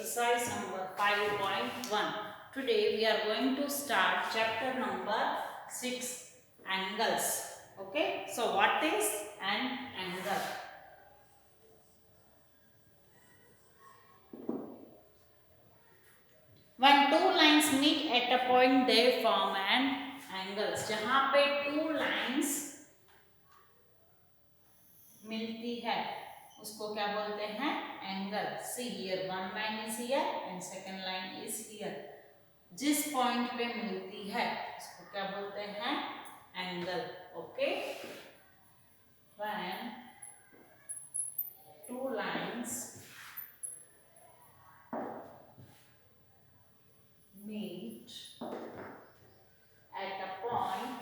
exercise number 5.1. Today we are going to start chapter number 6, angles. Okay, so what is an angle? When two lines meet at a point they form an angles. जहाँ पे two lines मिलती है उसको क्या बोलते हैं? Angle. See here, one line is here and second line is here. जिस point पे मिलती है उसको क्या बोलते हैं? Angle. Okay. When two lines meet at a point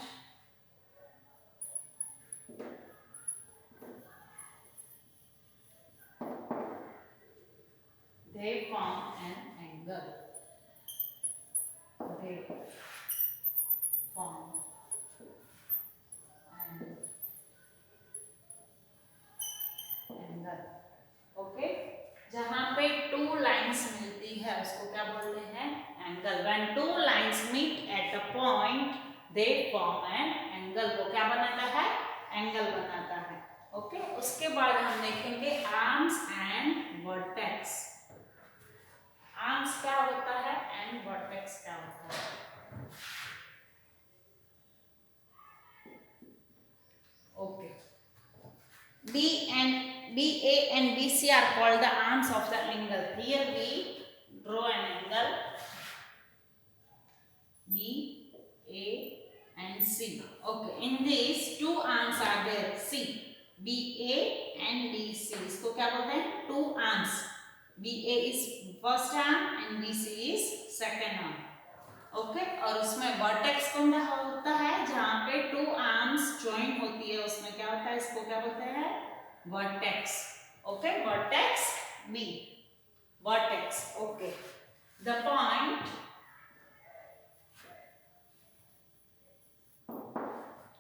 they form an angle. They form an angle. Okay. जहां पे टू लाइंस मिलती है उसको क्या बोलते हैं? Angle. When two lines meet at a point they form an angle. वो क्या बनाता है? एंगल बनाता है. ओके. उसके बाद हम देखेंगे आर्म्स एंड वर्टेक्स. आर्म्स क्या होता है एंड वर्टेक्स क्या होता है? Okay. BA and BC are called the arms of the angle. Here we draw an angle BA and C. Okay. In these two arms are there. C, BA and BC. इसको क्या बोलते हैं? Two arms. BA is first arm and BC is second arm. Okay. और उसमें vertex कौन सा होता है? जहां पे टू आर्म्स ज्वाइन होती है उसमें क्या होता है? इसको क्या बोलते हैं? Vertex. Okay. Vertex B. Vertex. Okay. The point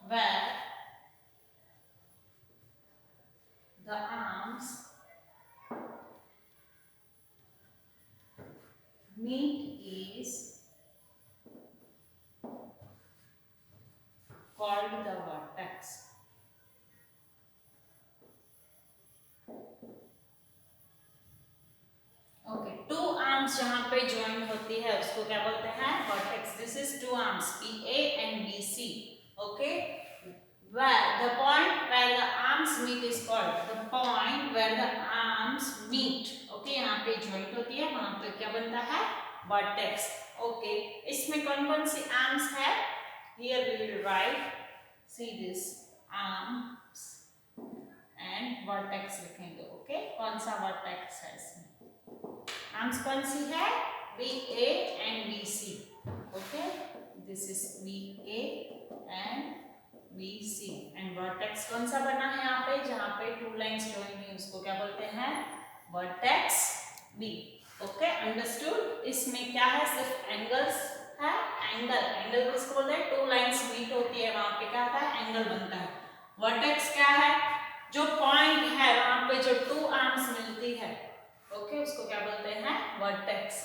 where the arms meet is called the vertex. Okay. Two arms जहां पे ज्वाइन होती है उसको क्या बोलते हैं? Vertex. This is two arms BA and BC. Okay. where the point where the arms meet is called the point where the arms meet. Okay. यहाँ पे ज्वाइंट होती है वहां पे क्या बनता है? वर्टेक्स. ओके. इसमें कौन कौन सी आर्म्स है? Here we will write. See this arms and vertex लिखेंगे. ओके. कौन सा वर्टेक्स है इसमें? आर्म्स कौन सी है? BA and BC. Okay. This is BA and BC. And vertex कौन सा बना है यहाँ पे? जहाँ पे टू लाइंस ज्वाइन हुई उसको क्या बोलते हैं? Vertex B. ओके. अंडरस्टूड. इसमें क्या है? सिर्फ एंगल्स है. एंगल. एंगल किसको बोलते हैं? टू लाइंस मीट होती है वहां पे क्या होता है? एंगल बनता है. वर्टेक्स क्या है? जो पॉइंट है वहां पे जो टू आर्म्स मिलती है. ओके. उसको क्या बोलते हैं? वर्टेक्स.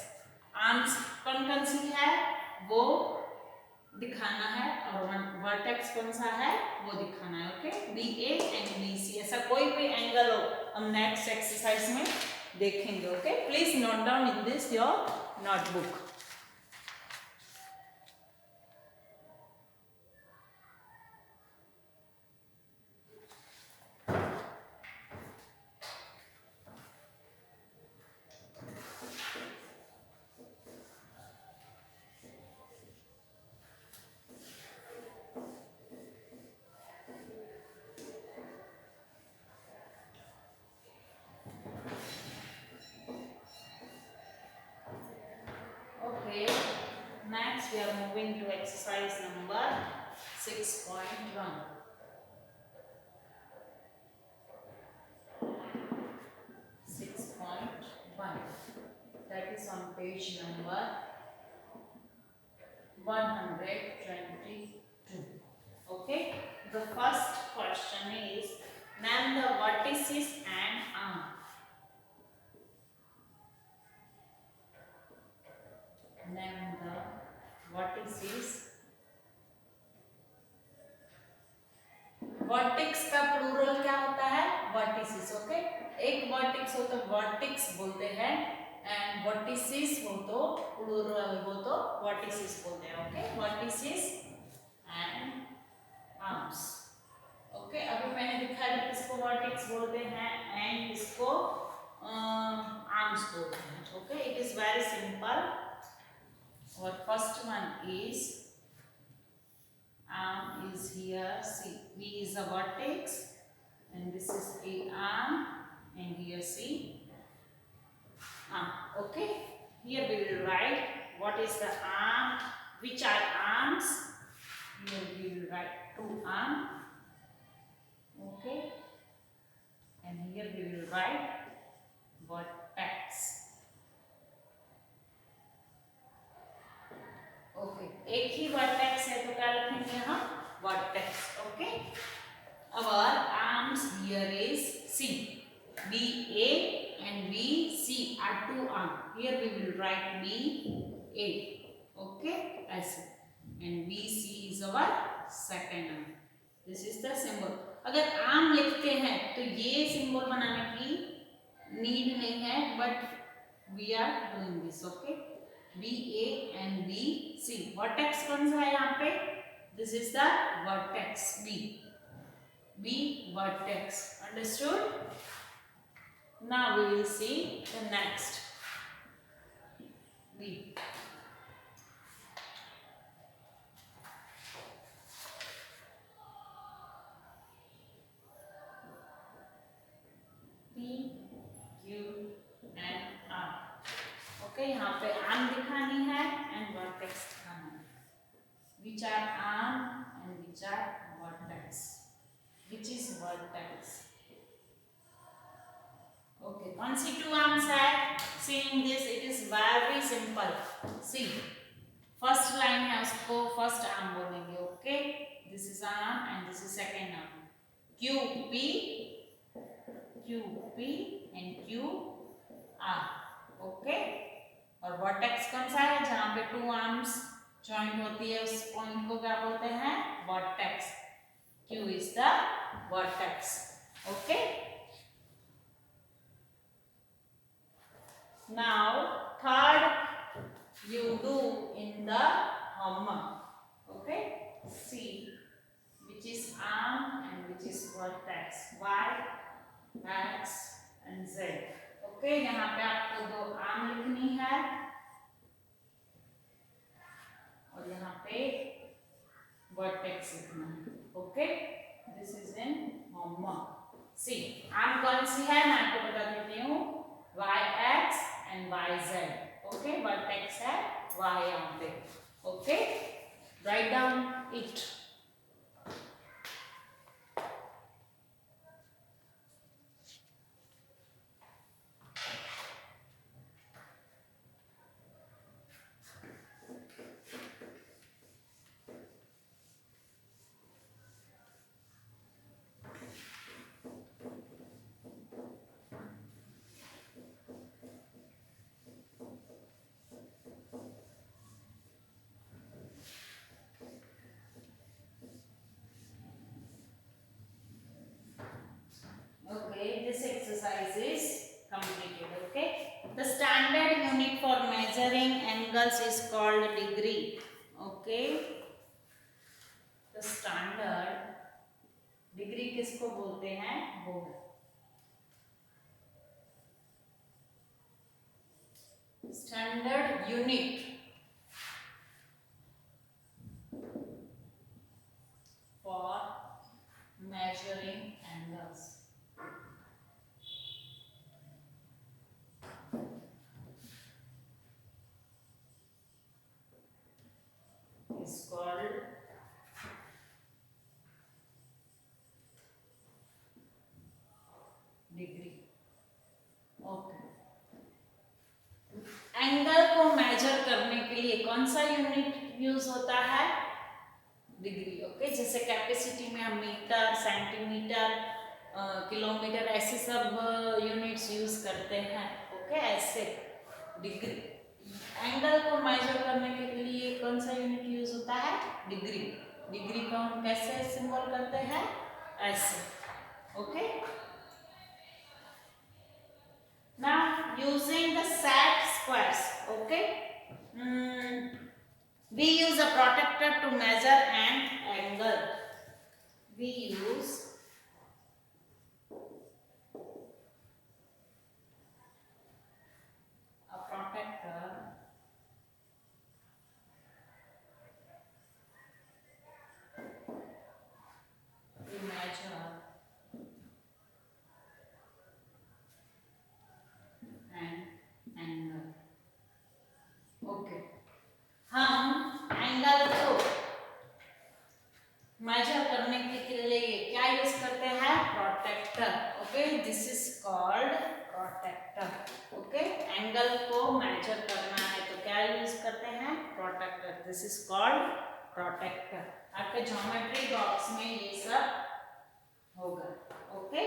आर्म्स कौन कौन सी है वो दिखाना है और वर्टेक्स कौन सा है वो दिखाना है. ओके. BA and BC. ऐसा कोई भी एंगल हो हम नेक्स्ट एक्सरसाइज में देखेंगे. Okay. Please note down in this your notebook. Okay, next we are moving to exercise number 6.1. 6.1. That is on page number 122. Okay, the first question is name the vertices and arm. Vertex का plural क्या होता है? Vertices. Okay, एक vertex हो तो vertex बोलते हैं and vertices हो तो प्लूरल हो तो वर्टिसेस बोलते हैं. Okay, vertices and arms. Okay, अभी मैंने दिखाया कि किसको वर्टेक्स बोलते हैं एंड किसको आर्म्स बोलते हैं. Okay, it is very simple. और first one is arm is here. See, B is a vertex and this is a arm and here see arm. Okay, here we will write what is the arm, which are arms. Here we will write two arm. Okay, and here we will write vertex. Okay, एक ही vertex है तो क्या लिखेंगे हम? Vertex. Okay, our arms here is C. B A and B C are two arms. Here we will write B A. Okay, ऐसे. And B C is our second arm. This is the symbol. अगर arm लिखते हैं तो ये symbol बनाने की need नहीं है, but we are doing this. Okay, B A and B C. Vertex कौन सा है यहाँ पे? This is the vertex B. B vertex. Understood? Now we will see the next B. P Q and R. Okay, यहाँ पे arm दिखानी है and vertex दिखाना है. Which are arm and which are vertex. Which is vertex? Okay, कौन सी two arms है? Seeing this it is very simple. See, first line है उसको फर्स्ट आर्म बोलेंगे. Okay, this is arm and this is second arm. Q P and Q R. Okay, और vertex कौन सा है? जहां पे टू आर्म्स जॉइंट होती है उस पॉइंट को क्या बोलते हैं? Vertex. Q is the vertex. Okay. Now third you do in the homework. Okay. See which is arm and which is vertex. Y, X and Z. Okay, यहाँ पे आपको दो आर्म लिखनी है और यहाँ पे वर्टेक्स लिखना है. Okay, this is in homework. See, arm कौन सी है मैं आपको बता देती हूँ. Y X and Y Z. Okay, vertex है वाई यहाँ पे. Okay, write down it. This exercise is completed. Okay, the standard unit for measuring angles is called degree. Okay, the standard degree किसको बोलते हैं? वो standard unit for measuring angles is called degree. Okay. Angle को major करने के लिए कौन सा यूनिट यूज होता है? डिग्री. ओके, जैसे कैपेसिटी में हम मीटर, सेंटीमीटर, किलोमीटर ऐसे सब यूनिट्स यूज करते हैं. ओके, ऐसे डिग्री एंगल को मेजर करने के लिए कौन सा यूनिट यूज होता है? डिग्री. डिग्री को हम कैसे सिंबल करते हैं? ऐसे, okay. Now using the set squares, okay. We use a protractor to measure an angle. We use a protractor to measure an angle, okay. हम एंगल को मेजर करने के लिए क्या यूज करते हैं? Protractor, okay. This is called protractor, okay. Angle को major करना है तो क्या यूज करते हैं? Protractor. This is called protractor. आपके ज्योमेट्री बॉक्स में ये सब होगा, ओके।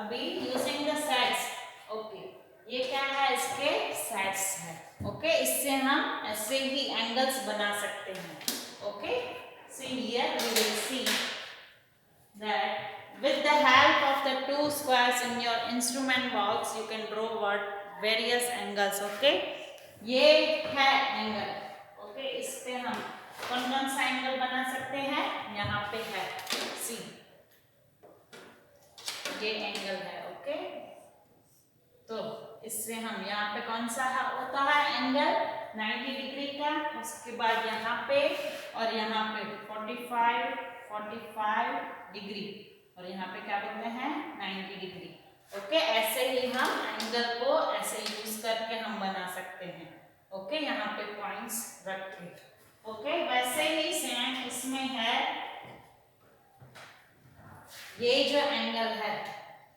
अभी यूजिंग द सेट्स, ओके। ये क्या है? इसके सेट्स है, ओके। इससे हम ऐसे ही एंगल्स बना सकते हैं, okay. See here we will see that with the help of the two squares in your instrument box you can draw what various angles, okay। ये है एंगल, ओके। इस पे हम कौन कौन सा एंगल बना सकते हैं? यहाँ पे है, सी ये एंगल है, ओके। तो इससे हम यहाँ पे कौन सा होता है एंगल? 90 डिग्री का। उसके बाद यहाँ पे और यहाँ पे 45 डिग्री और यहाँ पे क्या बोलते हैं? 90 डिग्री, ओके। ऐसे ही हम एंगल को ऐसे यूज करके हम बना सकते हैं, ओके। यहाँ पे पॉइंट्स रख के, ओके। वैसे ही सेम इसमें है ये जो एंगल है,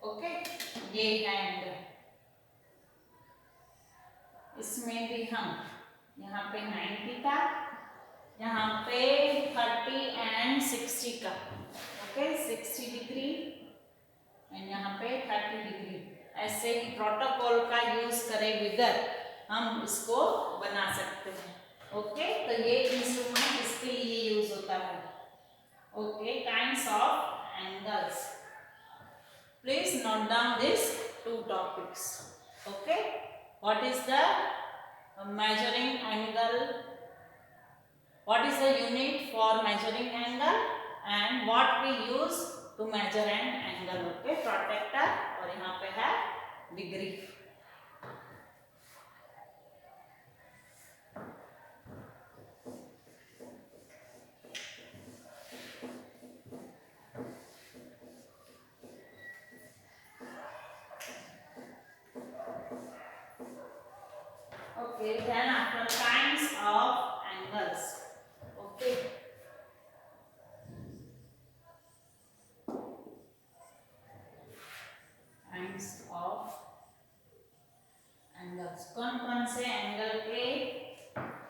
ओके। ये है एंगल, इसमें भी हम यहाँ पे 90 का, यहाँ पे 30 एंड 60 का, ओके। 60 डिग्री एंड यहाँ पे 30 डिग्री। ऐसे ही प्रोटोकॉल का यूज करे बगैर हम इसको बना सकते हैं, ओके। तो ये इंस्ट्रूमेंट इसके लिए यूज होता है, okay. Kinds of angles, please note down this to topics, okay. What is the measuring angle? What is the unit for measuring angle? And what we use to measure an angle? Okay, protractor और यहाँ पे है degree. Okay, then after kinds of angles, okay. Kinds of angles, कौन कौन से angle के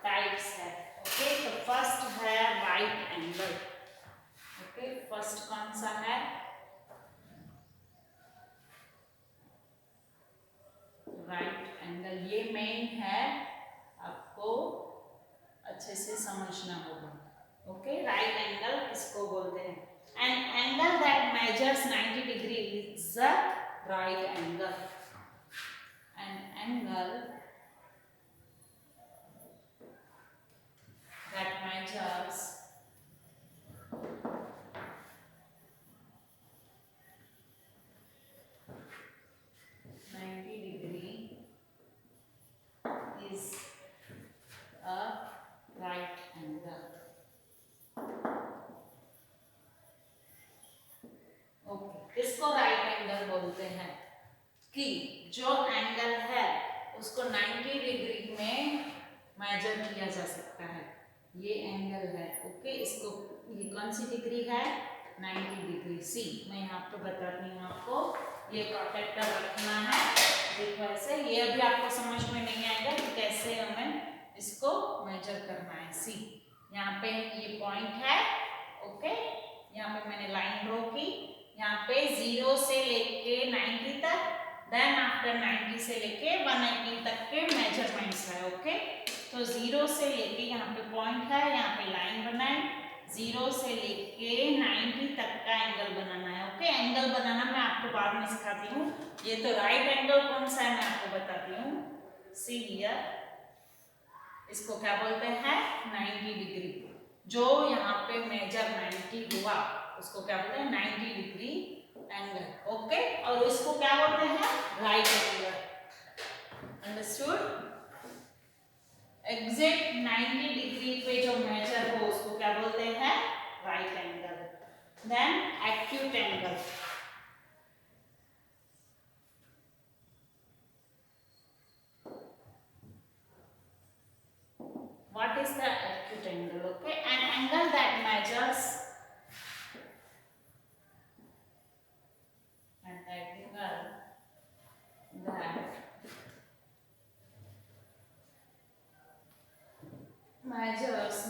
types है, okay. तो फर्स्ट है राइट एंगल, ओके। फर्स्ट कौन सा है? Right angle. ये मेन है, आपको अच्छे से समझना होगा, ओके। राइट एंगल इसको बोलते हैं। An angle that measures 90 degree is the right angle. N angle that measures 90 degree is a right angle, okay. इसको राइट एंगल बोलते हैं कि जो एंगल है उसको 90 डिग्री में मेजर किया जा सकता है। ये एंगल है, ओके। इसको ये कौन सी डिग्री है? 90 डिग्री। सी मैं यहाँ पे बताती हूँ आपको। ये प्रोट्रैक्टर रखना है, देखो ऐसे। ये अभी आपको समझ में नहीं आएगा कि कैसे हमें इसको मेजर करना है। सी यहाँ पे ये पॉइंट है, ओके। यहाँ पे मैंने लाइन ड्रॉ की। यहाँ पे 0 से लेके 90 तक, देन आफ्टर 90 से लेके 180 तक के मेजरमेंट्स है, ओके। तो 0 से लेके यहाँ पे पॉइंट है, यहाँ पे लाइन बनाए। 0 से लेके 90 तक का एंगल बनाना है। ओके, एंगल बनाना मैं आपको बाद में सिखाती हूँ। ये तो राइट एंगल कौन सा है मैं आपको बताती हूँ। सी हियर, इसको क्या बोलते हैं 90 डिग्री। जो यहाँ पे मेजर 90 हुआ उसको क्या बोलते हैं 90 डिग्री एंगल। ओके, और इसको क्या बोलते हैं right angle. Understood. Exact 90 degree पे जो मेजर हो उसको क्या बोलते हैं right angle. Then acute angle. What is the acute angle? Okay, an angle that measures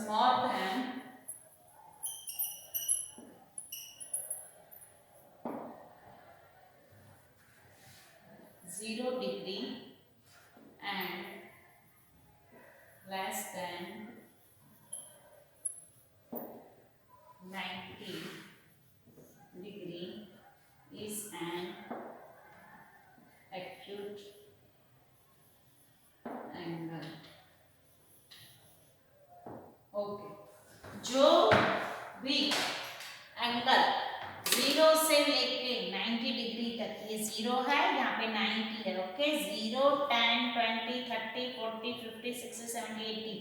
more than 0 degree and less than 90 degree is an acute angle. Okay, जो भी angle 0 से लेके 90 डिग्री तक, ये 0 है यहाँ पे 90 है। ओके, 0 10 20 30 40 50 60 70 80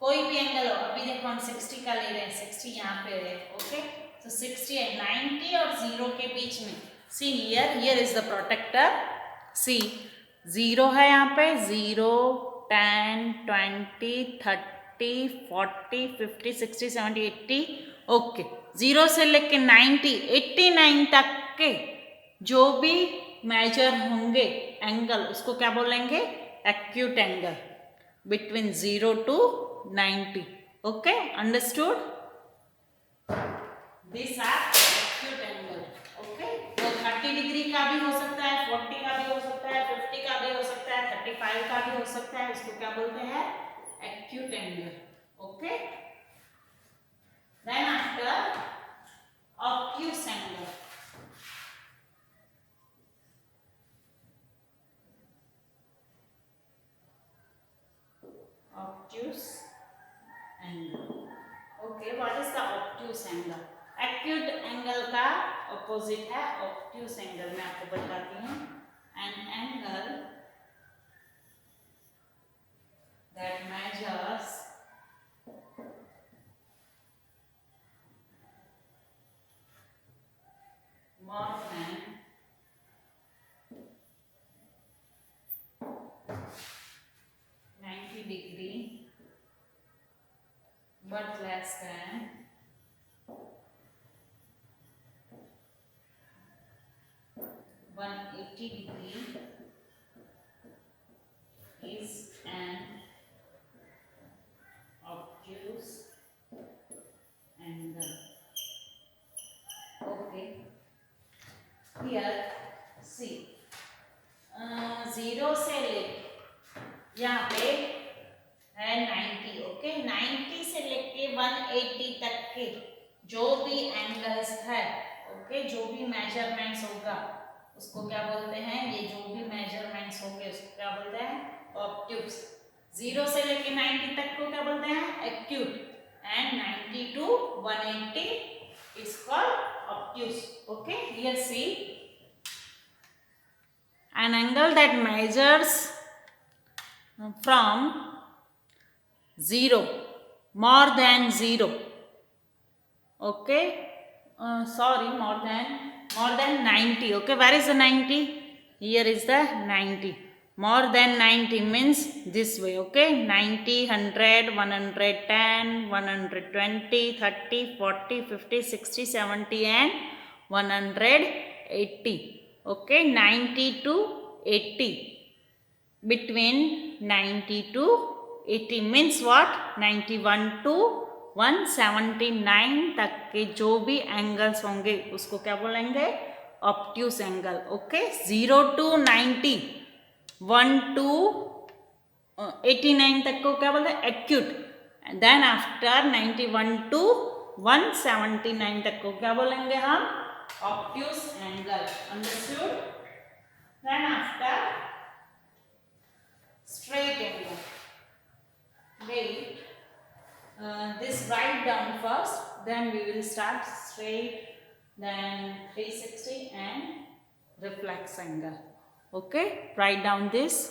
कोई भी एंगल हो। अभी देखो हम 60 का ले रहे हैं, 60 यहाँ पे है। ओके, तो 60 है, 90 और 0 के बीच में। See here is the protractor. See 0 है यहाँ पे, 0 10 20 30 40 50 60 70 80। ओके, 0 से लेके 90 89 तक के जो भी मेजर होंगे एंगल उसको क्या बोलेंगे acute angle, between 0 to 90। Okay, understood. This are acute angle. Okay, तो 30 डिग्री का भी हो सकता है, 40 का भी हो सकता है, 50 का भी हो सकता है, 35 का भी हो सकता है। उसको क्या बोलते हैं acute angle. Okay, then after obtuse angle. Obtuse angle. Okay, what is the obtuse angle? Acute angle का opposite है obtuse angle। मैं आपको बताती हूँ। An angle that measures more than 90 degree but less than 180 degree is an obtuse angle. Okay, here see 0 से ले यहाँ पे है 90। ओके, 90 से लेके 180 तक के जो भी एंगल्स है, ओके, जो भी मेजरमेंट्स होगा उसको क्या बोलते हैं, ये जो भी मेजरमेंट्स होंगे उसको क्या बोलते हैं ऑब्ट्यूस। 0 से लेके 90 तक को क्या बोलते हैं acute, and 90 to 180 is called obtuse. Okay, here see an angle that measures from 0 more than 0. Okay, sorry, more than 90. Okay, where is the 90? Here is the 90. More than 90 means this way. Okay, 90 100 110 120 30 40 50 60 70 and 180. Okay, 90 to 80, between 90 to 80 means what, 91 to 179 तक के जो भी angles होंगे उसको क्या बोलेंगे obtuse angle. Okay, 0 to 90 1 to 89 तक को क्या बोलते हैं एक्यूट, देन आफ्टर 91 to 179 तक को क्या बोलेंगे हम? Obtuse angle. Understood? Then after straight angle, wait, this write down first, then we will start straight, then 360 and reflex angle. Okay, write down this.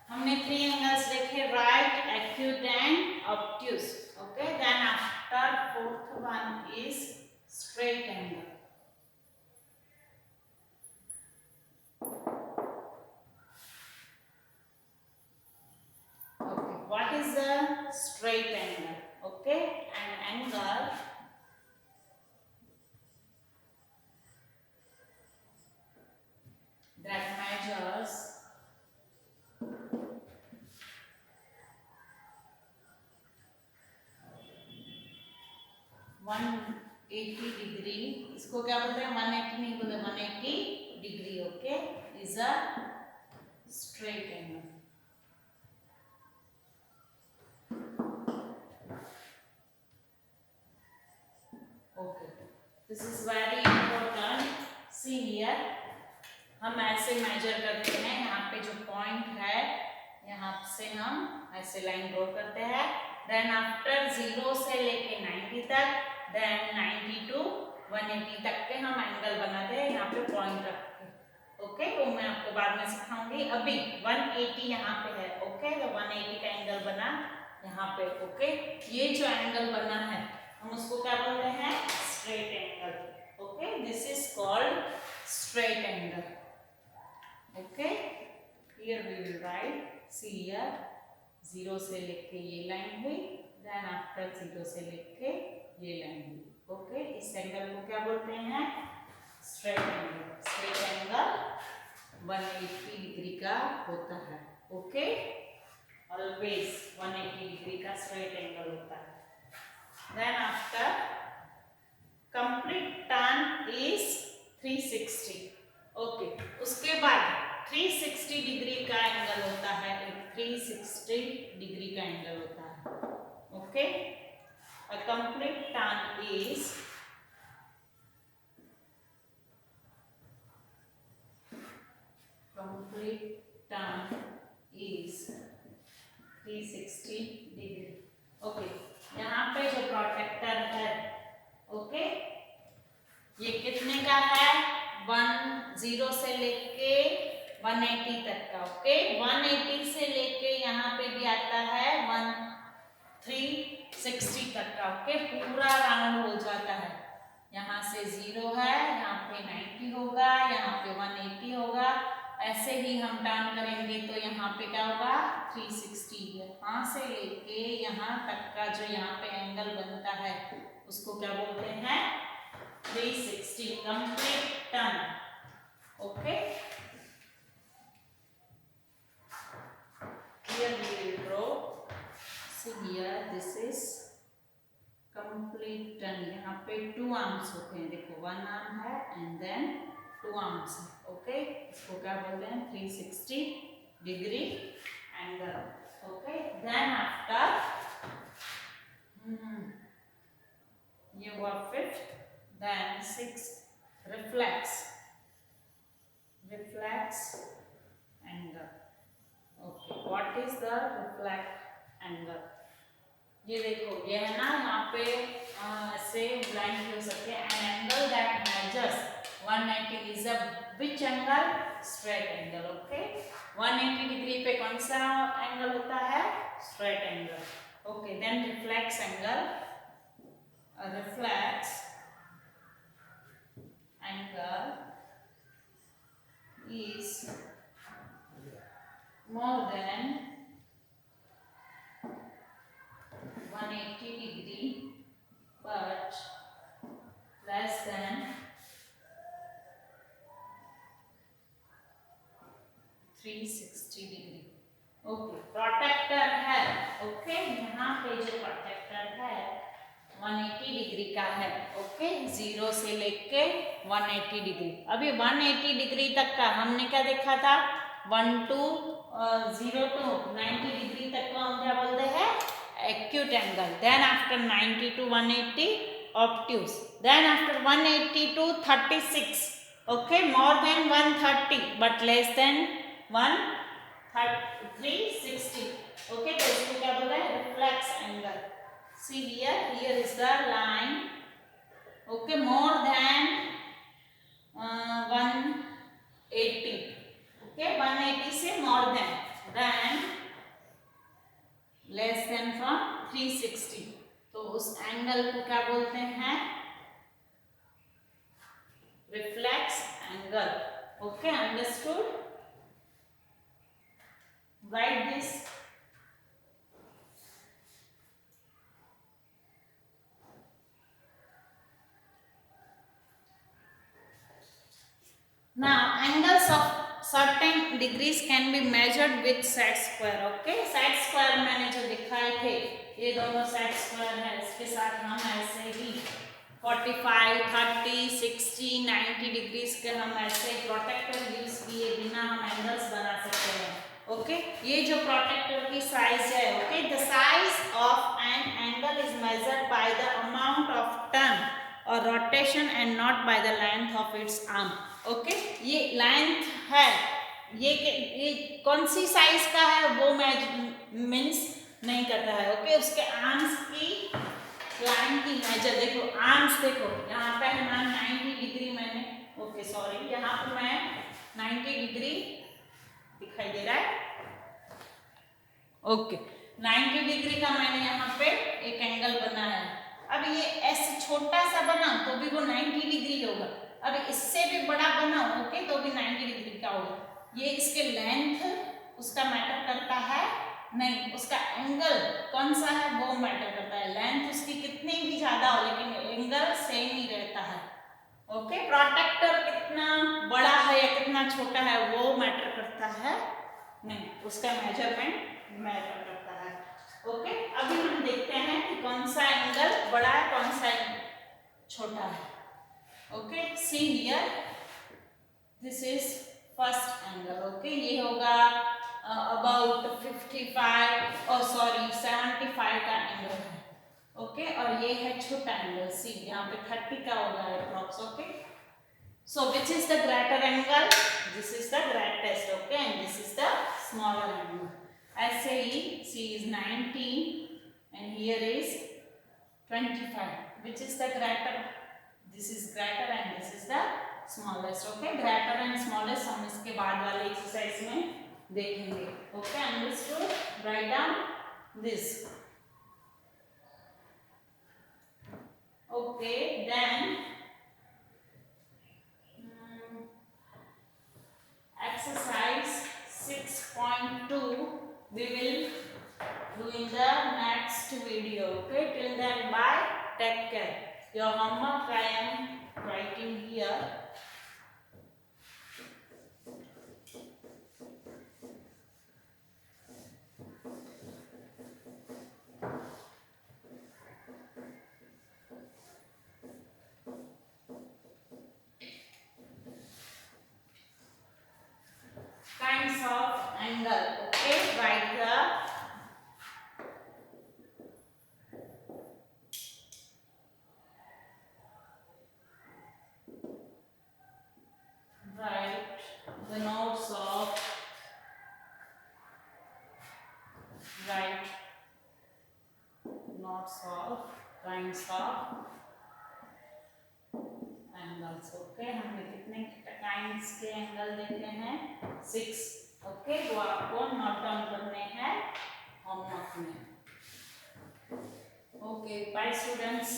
हमने 3 एंगल्स देखे, right, acute and obtuse. Okay, then after fourth one is straight angle. Okay, what is the straight angle? Okay, an angle that measures 180 degree. इसको क्या बोलते हैं? 180 नहीं बोलते, 180 degree. Okay, is a straight angle. Okay, this is very important. See here, हम ऐसे major करते हैं. यहाँ पे जो पॉइंट है, यहाँ से हम ऐसे लाइन ड्रॉ करते हैं. देन आफ्टर 0 से लेके 90 तक, देन 90 टू 180 तक के हम एंगल बनाते हैं. यहाँ पे पॉइंट रख के. ओके, वो मैं आपको बाद में सिखाऊंगी. अभी 180 यहाँ पे है. ओके, तो 180 का एंगल बना यहाँ पे. ओके, ये जो एंगल बना है हम उसको क्या बोलते हैं? Straight angle. Okay, this is called straight angle. Okay, here we will write. See here, 0 से लेके ये लाइन हुई, देन आफ्टर 0 से लेके ये लाइन हुई. ओके, इस एंगल को क्या बोलते हैं? Straight angle. Straight angle 180 degree का होता है. ओके, ऑलवेज 180 डिग्री का स्ट्रेट एंगल होता है. Then after complete turn is 360. ओके, उसके बाद 360 डिग्री का एंगल होता है. 360 डिग्री का एंगल होता है. Okay, a complete turn is complete turn is 360 degree. Okay, यहाँ पे जो प्रोटेक्टर है, ओके, ये कितने का है? 10 से लेके 180 तक का. ओके, 180 से लेके यहाँ पे भी आता है 360 तक का. ओके, पूरा राउंड हो जाता है. यहाँ से 0 है, यहाँ पे 90 होगा, यहाँ पे 180 होगा. ऐसे ही हम टर्न करेंगे तो यहाँ पे क्या होगा? 360. यहाँ से लेके यहाँ तक का जो यहाँ पे एंगल बनता है उसको क्या बोलते हैं? 360 complete turn. Okay, here we will draw. See here, this is complete turn. यहाँ पे 2 आर्म्स होते हैं. देखो, 1 आर्म है एंड देन 2 आर्म्स है. ओके, इसको क्या बोलते हैं? 360 degree angle. Okay, then after ये हुआ 5th, देन 6th reflex angle. Okay, what is the reflect angle? ये देखो, ये है ना, यहाँ पे ऐसे लाइन हो सकते हैं. An angle that measures 190 is a which angle? Straight angle. Okay, 180 degree पे कौन सा एंगल होता है? Straight angle. Okay, then reflex angle. Reflex angle is more than 360 degree. Okay, protractor है, ओके, यहाँ पे जो प्रोटेक्टर है 180 डिग्री का है, ओके, 0 से लेके 180 डिग्री। अभी 180 डिग्री तक का हमने क्या देखा था, 0 to 90 डिग्री तक को हम क्या बोलते हैं, acute angle. Then after 90 to 180 obtuse, then after 180 to 36, okay, more than 130 but less than 360, okay, तो इसको क्या बोलते हैं, reflex angle. See here, here is the line, okay, more than 180, okay, 180 से more than less than from 360, तो उस angle को क्या बोलते हैं, reflex angle. Okay, understood, right this. Now angles of certain degrees can be measured with set square, okay, set square मैंने जो दिखाए थे, ये दोनों सेट स्क्वायर है, इसके साथ हम ऐसे ही 45, 30, 60, 90 डिग्रीज के हम ऐसे प्रोटेक्टर यूज किए बिना हम एंगल्स बना सकते हैं, ओके। ये जो प्रोटेक्टर की साइज है, okay, the size of an angle is measured by the amount of turn और rotation and not by the length of its arm, okay. ये लेंथ है, ये कौन सी साइज का है वो मीन्स नहीं करता है, ओके। उसके आर्म्स की लाइन की मेजर देखो, आर्म्स देखो, यहाँ पे है ना 90 डिग्री मैंने, ओके सॉरी, यहाँ पे मैं 90 डिग्री दिखाई दे रहा है, ओके, 90 डिग्री का मैंने यहाँ पे एक एंगल बनाया है। अब ये ऐसे छोटा सा बना तो भी वो 90 डिग्री होगा, अब इससे भी बड़ा बना, ओके, तो भी 90 डिग्री का होगा। ये इसके लेंथ उसका मैटर करता है नहीं, उसका एंगल कौन सा है वो मैटर करता है। लेंथ उसकी कितनी भी ज्यादा हो लेकिन एंगल सेम ही रहता है, ओके। प्रोटेक्टर कितना बड़ा है या कितना छोटा है वो मैटर करता है नहीं, उसका मेजरमेंट मैटर करता है, ओके। अभी हम देखते हैं कि कौन सा एंगल बड़ा है, कौन सा छोटा है, okay. See here, this is first angle, okay, ये होगा अबाउट 75 का एंगल है, ओके, और ये है छोटा एंगल सी, यहाँ पे 30 का होगा approx, okay. So which is the greater angle, this is the greatest, okay, and this is the smaller angle. ऐसे ही C is 19 and here is 25, which is the greater, this is greater and this is the smallest, okay. Greater and smallest हम इसके बाद वाले exercise में देखेंगे, okay, understood, write down this, okay. Then exercise 6.2 we will do in the next video, okay, till then bye, take care. Your homework I am writing here. Kinds of angle, okay, write the notes of kinds of angles, okay। हमने कितने kinds के angle देखे हैं, 6, okay, वो आपको note down करने हैं homework में, ओके। Bye students.